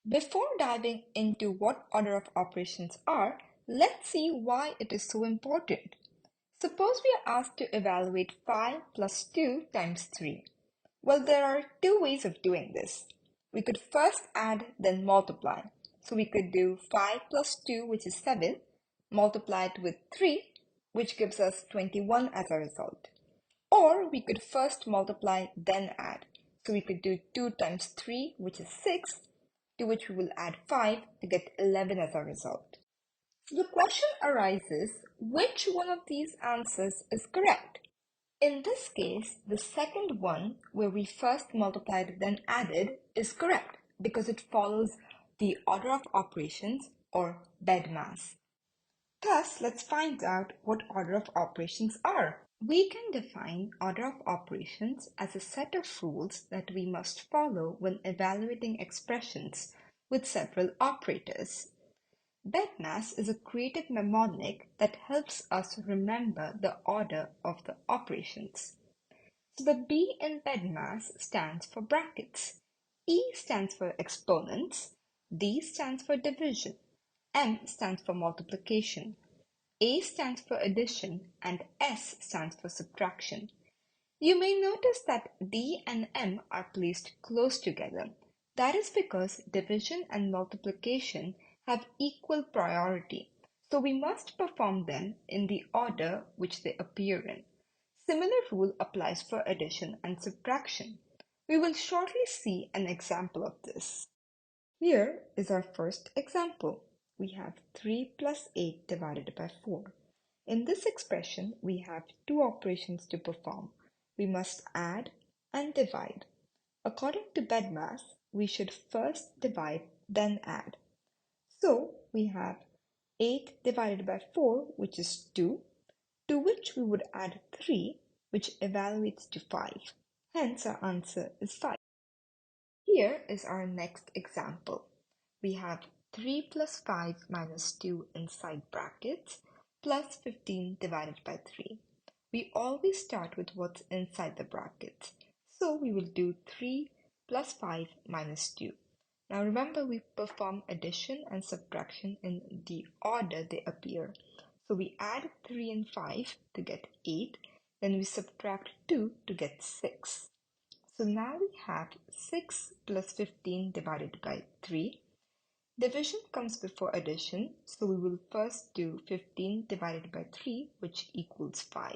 Before diving into what order of operations are, let's see why it is so important. Suppose we are asked to evaluate 5 plus 2 times 3. Well, there are two ways of doing this. We could first add, then multiply. So we could do 5 plus 2, which is 7, multiply it with 3, which gives us 21 as a result. Or we could first multiply, then add. So we could do 2 times 3, which is 6, to which we will add 5 to get 11 as a result. So the question arises, which one of these answers is correct? In this case, the second one, where we first multiplied then added, is correct because it follows the order of operations, or BEDMAS. Thus, let's find out what order of operations are. We can define order of operations as a set of rules that we must follow when evaluating expressions with several operators. BEDMAS is a creative mnemonic that helps us remember the order of the operations. So the B in BEDMAS stands for brackets, E stands for exponents, D stands for division, M stands for multiplication, A stands for addition, and S stands for subtraction. You may notice that D and M are placed close together. That is because division and multiplication have equal priority, so we must perform them in the order which they appear in. Similar rule applies for addition and subtraction. We will shortly see an example of this. Here is our first example. We have 3 plus 8 divided by 4. In this expression, we have two operations to perform. We must add and divide. According to BEDMAS, we should first divide, then add. So we have 8 divided by 4, which is 2, to which we would add 3, which evaluates to 5. Hence, our answer is 5. Here is our next example. We have 3 plus 5 minus 2 inside brackets plus 15 divided by 3. We always start with what's inside the brackets. So we will do 3 plus 5 minus 2. Now remember, we perform addition and subtraction in the order they appear. So we add 3 and 5 to get 8, then we subtract 2 to get 6. So now we have 6 plus 15 divided by 3. Division comes before addition, so we will first do 15 divided by 3, which equals 5.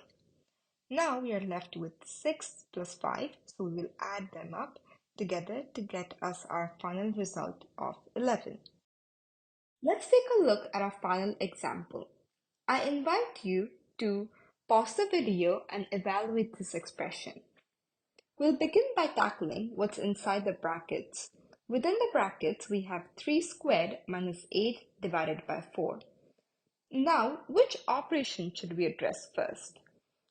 Now we are left with 6 plus 5, so we will add them up together to get us our final result of 11. Let's take a look at our final example. I invite you to pause the video and evaluate this expression. We'll begin by tackling what's inside the brackets. Within the brackets, we have 3 squared minus 8 divided by 4. Now, which operation should we address first?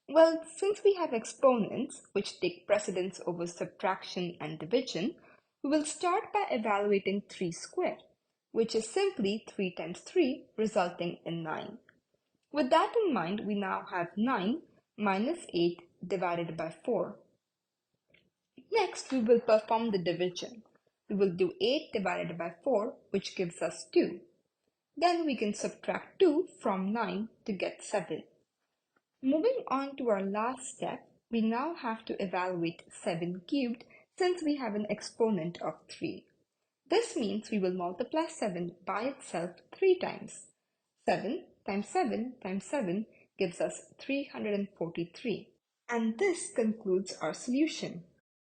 Well, since we have exponents, which take precedence over subtraction and division, we will start by evaluating 3 squared, which is simply 3 times 3, resulting in 9. With that in mind, we now have 9 minus 8 divided by 4. Next, we will perform the division. We will do 8 divided by 4, which gives us 2. Then we can subtract 2 from 9 to get 7. Moving on to our last step, we now have to evaluate 7 cubed since we have an exponent of 3. This means we will multiply 7 by itself 3 times. 7 times 7 times 7 gives us 343. And this concludes our solution.